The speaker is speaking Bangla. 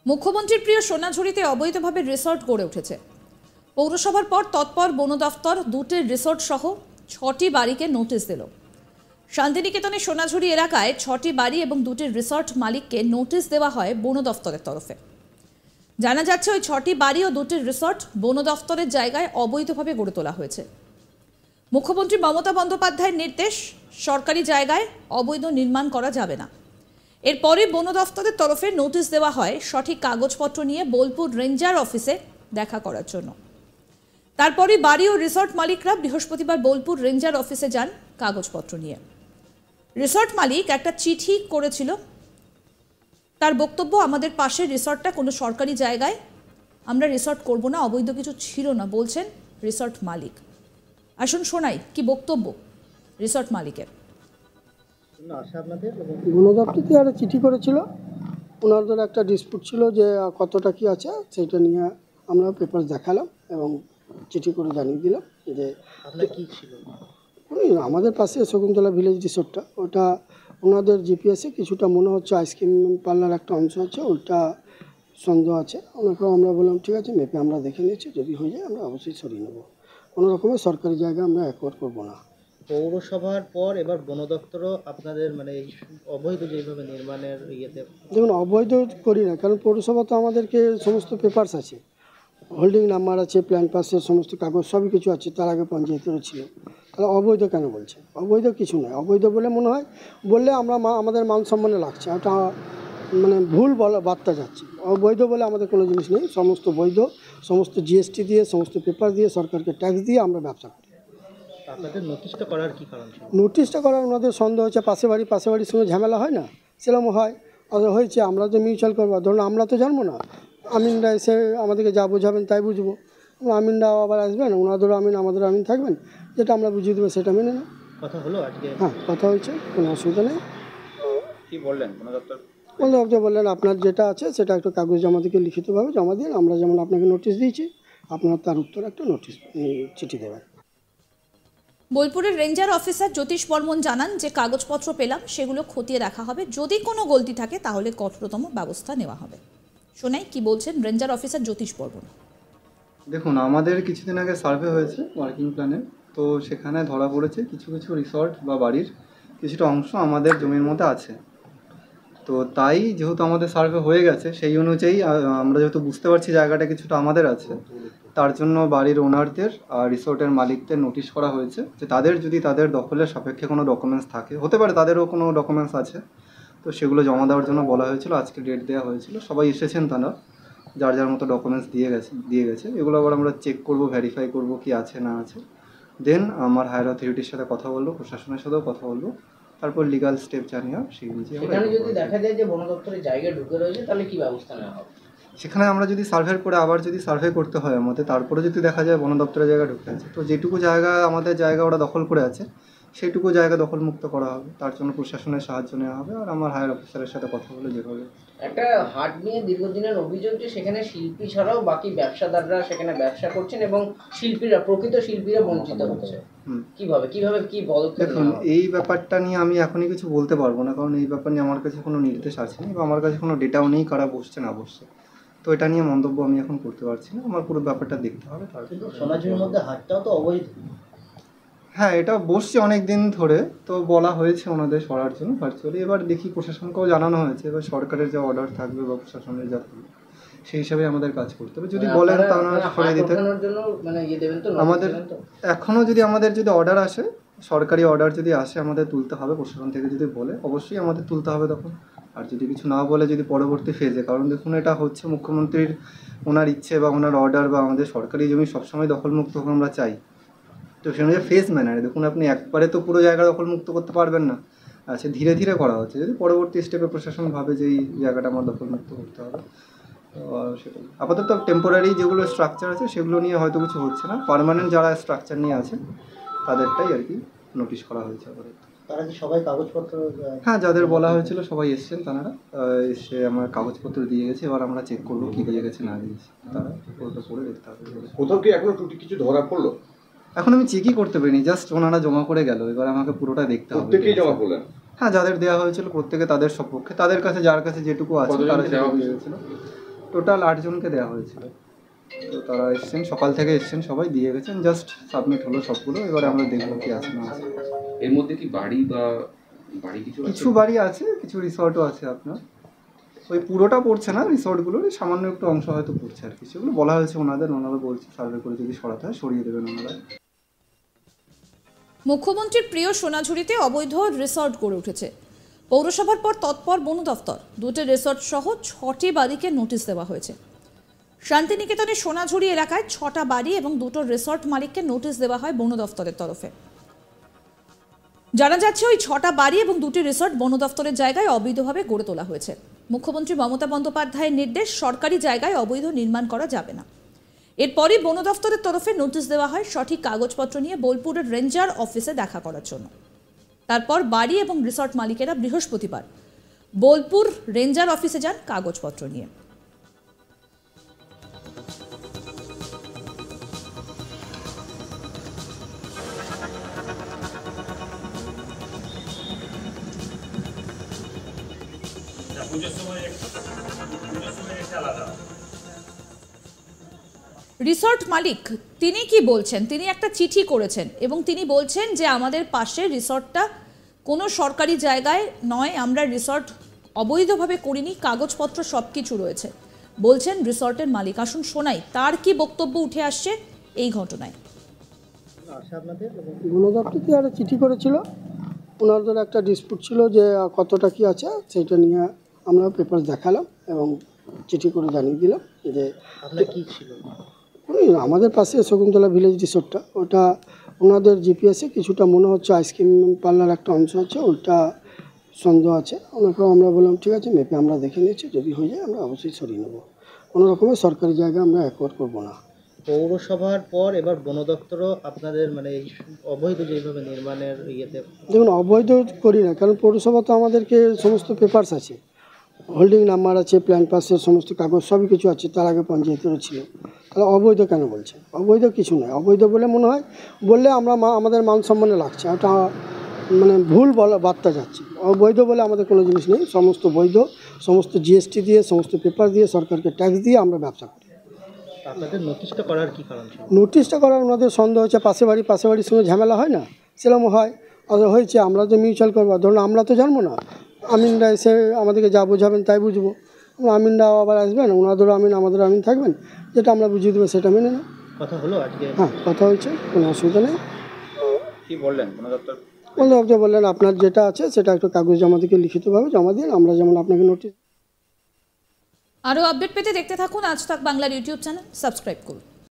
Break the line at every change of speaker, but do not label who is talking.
মুখ্যমন্ত্রীর প্রিয় সোনাঝুরিতে অবৈধভাবে রিসর্ট গড়ে উঠেছে। পৌরসভার পর তৎপর বন দফতর দুটি রিসর্ট সহ ৬টি বাড়িকে নোটিশ দিল। শান্তিনিকেতনের সোনাঝুরি এলাকায় ৬টি বাড়ি এবং দুটি রিসর্ট মালিককে নোটিশ দেওয়া হয় বন দফতরের তরফে। জানা যাচ্ছে ওই ৬টি বাড়ি ও দুটি রিসর্ট বন দফতরের জায়গায় অবৈধভাবে গড়ে তোলা হয়েছে। মুখ্যমন্ত্রী মমতা বন্দ্যোপাধ্যায়ের নির্দেশ, সরকারি জায়গায় অবৈধ নির্মাণ করা যাবে না। এরপরে বন দফতরের তরফে নোটিশ দেওয়া হয় সঠিক কাগজপত্র নিয়ে বোলপুর রেঞ্জার অফিসে দেখা করার জন্য। তারপরে বাড়ি ও রিসর্ট মালিকরা বৃহস্পতিবার বোলপুর রেঞ্জার অফিসে যান কাগজপত্র নিয়ে। রিসর্ট মালিক একটা চিঠি করেছিল। তার বক্তব্য, আমাদের পাশের রিসর্টটা কোনো সরকারি জায়গায়, আমরা রিসর্ট করব না, অবৈধ কিছু ছিল না বলছেন রিসর্ট মালিক। আসুন শোনাই কি বক্তব্য রিসর্ট মালিকের।
বন দপ্তরতে একটা চিঠি করেছিল, ওনাদের একটা ডিসপুট ছিল যে কতটা কি আছে, সেইটা নিয়ে আমরা পেপার দেখালাম এবং চিঠি করে জানিয়ে দিলাম যে
কি ছিল
আমাদের পাশে শকুন্তলা ভিলেজ রিসোর্টটা, ওটা ওনাদের জিপিএসে কিছুটা মনে হচ্ছে আইসক্রিম পার্লার একটা অংশ আছে, ওইটা সন্দেহ আছে। ওনাকেও আমরা বললাম ঠিক আছে, মেপে আমরা দেখে নিয়েছি, যদি হয়ে যায় আমরা অবশ্যই সরিয়ে নেব। কোনো রকমের সরকারি জায়গা আমরা অ্যাকোয়ার করবো না।
পৌরসভার পর এবার বন দপ্তরও আপনাদের এই অবৈধ যেভাবে নির্মাণের ইয়েতে,
দেখুন অবৈধ করি না, কারণ পৌরসভা তো আমাদেরকে সমস্ত পেপারস আছে, হোল্ডিং নাম্বার আছে, প্ল্যান পাসের সমস্ত কাগজ সবই কিছু আছে, তার আগে পঞ্চায়েতেরও ছিল। তাহলে অবৈধ কেন বলছে? অবৈধ কিছু নয়। অবৈধ বলে মনে হয় বললে আমরা আমাদের মান সম্মানে লাগছে, ওটা ভুল বার্তা যাচ্ছে। অবৈধ বলে আমাদের কোনো জিনিস নেই, সমস্ত বৈধ, সমস্ত জিএসটি দিয়ে, সমস্ত পেপার দিয়ে, সরকারকে ট্যাক্স দিয়ে আমরা ব্যবসা করি।
আপনাদের নোটিশটা করার কি কারণ?
নোটিশটা করার ওনাদের সন্দেহ হচ্ছে পাশে বাড়ির সঙ্গে ঝামেলা হয় না, সেরকম হয় হয়েছে। আমরা তো মিউচুয়াল করবো, ধরুন আমরা তো জানবো না, আমিনরা এসে আমাদেরকে যা বোঝাবেন তাই বুঝবো। আমিনরা আবার আসবেন, ওনাদেরও আমিন আমাদেরও আমিন থাকবেন, যেটা আমরা বুঝিয়ে দেবো সেটা মেনে নেব।
কথা হলো আজকে?
হ্যাঁ, কথা হয়েছে, কোনো অসুবিধা নেই।
কি বললেন বন দপ্তর?
বন দপ্তর বললেন আপনার যেটা আছে সেটা একটু কাগজ আমাদেরকে লিখিতভাবে জমা দিন, আমরা যেমন আপনাকে নোটিশ দিয়েছি আপনার তার উত্তর একটা নোটিশ চিঠি দেবেন।
বোলপুরের রেঞ্জার অফিসার জ্যোতিষ বর্মন জানান যে কাগজপত্র পেলাম সেগুলো খতিয়ে দেখা হবে, যদি কোনো গলতি থাকে তাহলে কঠোরতম ব্যবস্থা নেওয়া হবে। শোনাই কি বলছেন রেঞ্জার অফিসার জ্যোতিষ বর্মন।
দেখুন, আমাদের কিছুদিন আগে সার্ভে হয়েছে ওয়ার্কিং প্ল্যানে, তো সেখানে ধরা পড়েছে কিছু কিছু রিসর্ট বা বাড়ির কিছুটা অংশ আমাদের জমির মধ্যে আছে। তো তাই যেহেতু আমাদের সার্ভে হয়ে গেছে, সেই অনুযায়ী আমরা যেহেতু বুঝতে পারছি জায়গাটা কিছুটা আমাদের আছে, তার জন্য বাড়ির ওনারদের আর রিসোর্টের মালিকদের নোটিশ করা হয়েছে যে তাদের যদি তাদের দখলের সাপেক্ষে কোনো ডকুমেন্টস থাকে, হতে পারে তাদেরও কোনো ডকুমেন্টস আছে, তো সেগুলো জমা দেওয়ার জন্য বলা হয়েছিল। আজকে ডেট দেওয়া হয়েছিল, সবাই এসেছেন, তারা যার যার মতো ডকুমেন্টস দিয়ে গেছে। এগুলো আবার আমরা চেক করব, ভেরিফাই করব কি আছে না আছে। দেন আমার হায়ার অথরিটির সাথে কথা বলবো, প্রশাসনের সাথেও কথা বলবো, তারপর লিগাল স্টেপ জানিয়ে সেই অনুযায়ী
সেখানে যদি দেখা যায় যে বন দপ্তরের জায়গা ঢুকে রয়েছে তাহলে কি ব্যবস্থা নেওয়া হবে?
সেখানে আমরা যদি সার্ভের পরে আবার যদি সার্ভে করতে হয় আমাদের, তারপরে যদি দেখা যায় বন দপ্তরের জায়গা ঢুকে আছে, তো যেটুকু জায়গা আমাদের জায়গা ওরা দখল করে আছে সেইটুকু জায়গা দখলমুক্ত করা হবে, তার জন্য প্রশাসনের সাহায্য নেওয়া হবে। আর আমার হায়ার অফিসারের সাথে কথা বলে যেভাবে
একটা হাট নিয়ে দীর্ঘদিনের অভিযোগ যে সেখানে শিল্পী ছাড়াও বাকি ব্যবসাদাররা সেখানে ব্যবসা করছেন এবং প্রকৃত শিল্পীরা বঞ্চিত হচ্ছে। কিভাবে কি বলতে?
দেখুন, এই ব্যাপারটা নিয়ে আমি এখনই কিছু বলতে পারবো না, কারণ এই ব্যাপার নিয়ে আমার কাছে কোনো নির্দেশ আছে না বা আমার কাছে কোনো ডেটাও নেই কারা বসছে না বসছে। তো এটা নিয়ে মন্তব্য আমি এখন করতে পারছি না, আমার পুরো ব্যাপারটা দেখতে হবে।
কিন্তু সোনাঝুরির মধ্যে হাটটাও তো অবৈধ।
হ্যাঁ, এটা বসছে অনেক দিন ধরে, তো বলা হয়েছে ওনাদের সরার জন্য ভার্চুয়ালি। এবার দেখি, প্রশাসনকেও জানানো হয়েছে, এবার সরকারের যা অর্ডার থাকবে বা প্রশাসনের যা থাকবে সেই হিসাবে আমাদের কাজ করতে হবে। যদি বলেন তা সরিয়ে দিতে আমাদের এখনও যদি আমাদের যদি অর্ডার আসে, সরকারি অর্ডার যদি আসে আমাদের তুলতে হবে, প্রশাসন থেকে যদি বলে অবশ্যই আমাদের তুলতে হবে তখন। আর যদি কিছু না বলে, যদি পরবর্তী ফেজে, কারণ দেখুন এটা হচ্ছে মুখ্যমন্ত্রীর ওনার ইচ্ছে বা ওনার অর্ডার, বা আমাদের সরকারি জমি সবসময় দখলমুক্ত হোক আমরা চাই, তো সে অনুযায়ী ফেজ ম্যানারে দেখুন আপনি একবারে তো পুরো জায়গা দখলমুক্ত করতে পারবেন না। আচ্ছা, ধীরে ধীরে করা হচ্ছে, যদি পরবর্তী স্টেপে প্রশাসন ভাবে যে এই জায়গাটা আমার দখলমুক্ত করতে হবে, সেটাই। আপাতত টেম্পোরারি যেগুলো স্ট্রাকচার আছে সেগুলো নিয়ে হয়তো কিছু হচ্ছে না, পার্মানেন্ট যারা স্ট্রাকচার নিয়ে আছে তাদেরটাই আর কি নোটিশ করা হয়েছে আপাতত।
তারা কি সবাই কাগজপত্র?
হ্যাঁ, যাদের বলা হয়েছিল সবাই এসছেন, তারা এসে আমার কাগজপত্র দিয়ে গেছে। এবার আমরা চেক করবো কি দিয়ে গেছে না দিয়েছে, তারা ওটা করে দেখতে হবে।
কোথাও কি এখনো ত্রুটি কিছু ধরা পড়লো?
এখন আমি চেকই করতে পারিনি, জাস্ট ওনারা জমা করে গেল, এবার আমাকে পুরোটা দেখতে হবে।
প্রত্যেকেই জমা করলেন?
হ্যাঁ, যাদের দেওয়া হয়েছিল প্রত্যেকে তাদের সপক্ষে, তাদের কাছে যার কাছে যেটুকু আছে তারা সেটুকু দিয়েছিল। টোটাল 8 জনকে দেওয়া হয়েছিল। তো তারা এসছেন, সকাল থেকে এসছেন, সবাই দিয়ে গেছেন, জাস্ট সাবমিট হলো সবগুলো। এবারে আমরা দেখবো কি আছে না আছে।
এর মধ্যে কি বাড়ি কিছু আছে?
কিছু বাড়ি আছে, কিছু রিসর্টও আছে আপনার। ওই পুরোটা পড়ছে না, রিসর্টগুলোর সামান্য একটু অংশ হয়তো পড়ছে আর কি। সেগুলো বলা হয়েছে ওনারা বলছে সার্ভে করে যদি সরাতে হয় সরিয়ে দেবেন ওনারা।
মুখ্যমন্ত্রীর প্রিয় সোনাঝুরিতে অবৈধ রিসর্ট গড়ে উঠেছে। পৌরসভার পর তৎপর বন দফতর। দুটি রিসর্ট সহ 6টি বাড়িকে নোটিশ দেওয়া হয়েছে। শান্তিনিকেতনের সোনাঝুরি এলাকায় 6টা বাড়ি এবং 2টো রিসর্ট মালিককে নোটিশ দেওয়া হয় বন দফতরের তরফে। জানা যাচ্ছে ওই 6টা বাড়ি এবং 2টি রিসর্ট বন দফতরের জায়গায় অবৈধভাবে গড়ে তোলা হয়েছে। মুখ্যমন্ত্রী মমতা বন্দ্যোপাধ্যায়ের নির্দেশ, সরকারি জায়গায় অবৈধ নির্মাণ করা যাবে না। এরপরই বন দফতরের তরফে নোটিশ দেওয়া হয় সঠিক কাগজপত্র নিয়ে বোলপুরের রেঞ্জার অফিসে দেখা করার জন্য। তারপর বাড়ি এবং রিসর্ট মালিকেরা বৃহস্পতিবার বোলপুর রেঞ্জার অফিসে যান কাগজপত্র নিয়ে। রিসর্ট মালিক তিনি কি বলছেন, তিনি একটা চিঠি করেছেন এবং তিনি বলছেন যে আমাদের পাশের রিসর্টটা কোনো সরকারি জায়গায় নয়, আমরা রিসর্ট অবৈধভাবে করিনি, কাগজপত্র সব কিছু রয়েছে বলছেন রিসর্টের মালিক। আসুন শোনাই তার কি বক্তব্য উঠে আসছে এই ঘটনায়।
বন দপ্তর থেকে একটা চিঠি করেছিল, ওনাদের একটা ডিসপুট ছিল যে কতটা কি আছে, সেটা নিয়ে আমরা পেপার দেখালাম এবং চিঠি করে জানিয়ে দিলাম যে
কি ছিল
আমাদের পাশে শকুন্তলা ভিলেজ রিসোর্টটা, ওটা ওনাদের জিপিএসে কিছুটা মনে হচ্ছে আইসক্রিম পার্লার একটা অংশ আছে, ওইটা সন্দেহ আছে। ওনাকেও আমরা বললাম ঠিক আছে, মেপে আমরা দেখে নিয়েছি, যদি হয়ে যায় আমরা অবশ্যই সরিয়ে নেবো। কোনো রকমের সরকারি জায়গা আমরা অ্যাকোয়ার করবো না।
পৌরসভার পর এবার বন দপ্তরও আপনাদের মানে এই অবৈধ যেভাবে নির্মাণের ইয়েতে,
দেখুন অবৈধ করি না, কারণ পৌরসভা তো আমাদেরকে সমস্ত পেপারস আছে, হোল্ডিং নাম্বার আছে, প্ল্যান পাসের সমস্ত কাগজ সবই কিছু আছে, তার আগে পঞ্চায়েতেরও ছিল। তাহলে অবৈধ কেন বলছে? অবৈধ কিছু নয়। অবৈধ বলে মনে হয় বললে আমরা আমাদের মান সম্মানে লাগছে, ওটা মানে ভুল বলা বার্তা যাচ্ছে। অবৈধ বলে আমাদের কোনো জিনিস নেই, সমস্ত বৈধ, সমস্ত জিএসটি দিয়ে, সমস্ত পেপার দিয়ে, সরকারকে ট্যাক্স দিয়ে আমরা ব্যবসা করি।
আপনাদের নোটিশটা করার কি কারণ ছিল?
নোটিশটা করার ওনাদের সন্দেহ হচ্ছে পাশে বাড়ির সঙ্গে ঝামেলা হয় না, সেরকম হয় হয়েছে। আমরা তো মিউচুয়াল করবো, ধরুন আমরা তো জানবো না, আমিনরা এসে আমাদেরকে যা বোঝাবেন তাই বুঝবো। আমিনরাও আবার আসবেন, ওনাদেরও আমিন আমাদেরও আমিন থাকবেন, যেটা আমরা বুঝিয়ে দেবো সেটা মেনে নেব।
কথা হলো আজকে?
হ্যাঁ, কথা হয়েছে, কোনো অসুবিধা নেই।
কি বললেন বন দপ্তর?
বন দপ্তর বললেন আপনার যেটা আছে সেটা একটু কাগজ আমাদেরকে লিখিতভাবে জমা দিন, আমরা যেমন আপনাকে নোটিশ।
আরও আপডেট পেতে দেখতে থাকুন আজ তাক বাংলার ইউটিউব চ্যানেল, সাবস্ক্রাইব করুন।